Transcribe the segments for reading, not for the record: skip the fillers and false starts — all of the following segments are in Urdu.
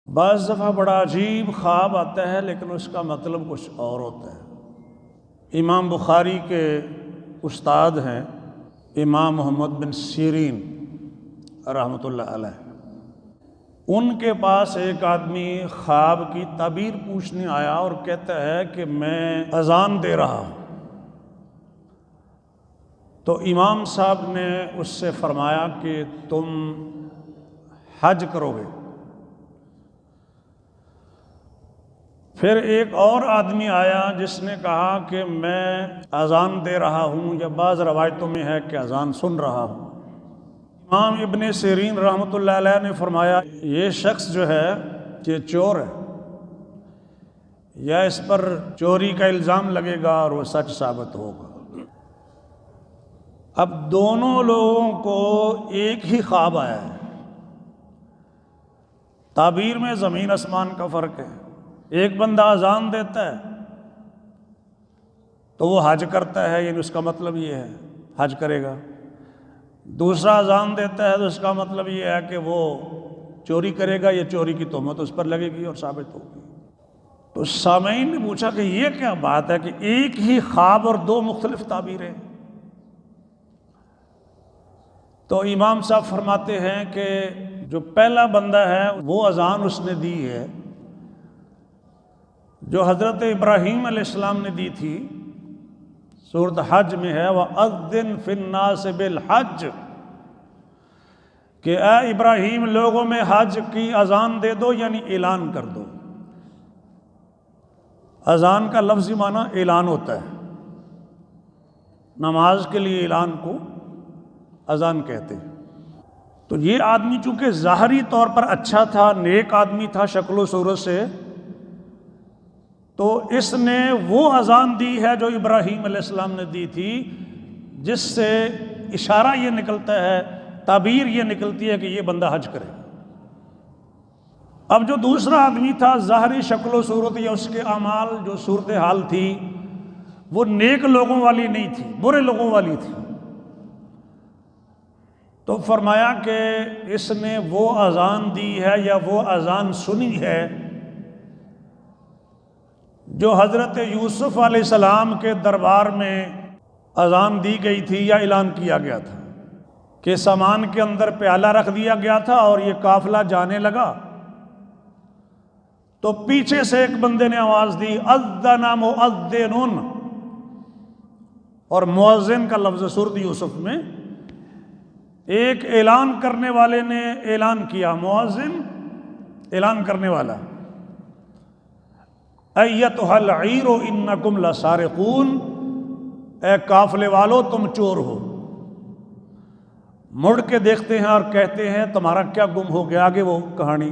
بعض دفعہ بڑا عجیب خواب آتا ہے لیکن اس کا مطلب کچھ اور ہوتا ہے۔ امام بخاری کے استاد ہیں امام محمد بن سیرین رحمۃ اللہ علیہ، ان کے پاس ایک آدمی خواب کی تعبیر پوچھنے آیا اور کہتا ہے کہ میں اذان دے رہا ہوں۔ تو امام صاحب نے اس سے فرمایا کہ تم حج کرو گے۔ پھر ایک اور آدمی آیا جس نے کہا کہ میں اذان دے رہا ہوں، یا بعض روایتوں میں ہے کہ اذان سن رہا ہوں۔ امام ابن سیرین رحمۃ اللہ علیہ نے فرمایا یہ شخص جو ہے یہ چور ہے، یا اس پر چوری کا الزام لگے گا اور وہ سچ ثابت ہوگا۔ اب دونوں لوگوں کو ایک ہی خواب آیا ہے، تعبیر میں زمین آسمان کا فرق ہے۔ ایک بندہ اذان دیتا ہے تو وہ حج کرتا ہے، یعنی اس کا مطلب یہ ہے حج کرے گا۔ دوسرا اذان دیتا ہے تو اس کا مطلب یہ ہے کہ وہ چوری کرے گا، یا چوری کی تہمت اس پر لگے گی اور ثابت ہوگی۔ تو سامعین نے پوچھا کہ یہ کیا بات ہے کہ ایک ہی خواب اور دو مختلف تعبیریں؟ تو امام صاحب فرماتے ہیں کہ جو پہلا بندہ ہے وہ اذان اس نے دی ہے جو حضرت ابراہیم علیہ السلام نے دی تھی، سورۃ حج میں ہے وَأَذِّن فِي النَّاسِ بِالْحَجِّ، کہ اے ابراہیم لوگوں میں حج کی اذان دے دو، یعنی اعلان کر دو۔ اذان کا لفظی معنی اعلان ہوتا ہے، نماز کے لیے اعلان کو اذان کہتے ہیں۔ تو یہ آدمی چونکہ ظاہری طور پر اچھا تھا، نیک آدمی تھا شکل و صورت سے، تو اس نے وہ اذان دی ہے جو ابراہیم علیہ السلام نے دی تھی، جس سے اشارہ یہ نکلتا ہے، تعبیر یہ نکلتی ہے کہ یہ بندہ حج کرے۔ اب جو دوسرا آدمی تھا، ظاہری شکل و صورت یا اس کے اعمال جو صورتحال تھی وہ نیک لوگوں والی نہیں تھی، برے لوگوں والی تھی۔ تو فرمایا کہ اس نے وہ اذان دی ہے یا وہ اذان سنی ہے جو حضرت یوسف علیہ السلام کے دربار میں اذان دی گئی تھی یا اعلان کیا گیا تھا کہ سامان کے اندر پیالہ رکھ دیا گیا تھا اور یہ قافلہ جانے لگا، تو پیچھے سے ایک بندے نے آواز دی اذن مؤذن، اور مؤذن کا لفظ سورۃ یوسف میں ایک اعلان کرنے والے نے اعلان کیا، مؤذن اعلان کرنے والا، ایتھا العیر انکم لسارقون، اے قافلے والو تم چور ہو۔ مڑ کے دیکھتے ہیں اور کہتے ہیں تمہارا کیا گم ہو گیا، آگے وہ کہانی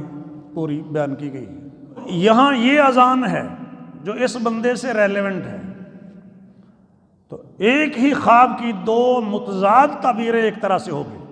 پوری بیان کی گئی۔ یہاں یہ اذان ہے جو اس بندے سے ریلیونٹ ہے۔ تو ایک ہی خواب کی دو متضاد تعبیریں ایک طرح سے ہو گئی۔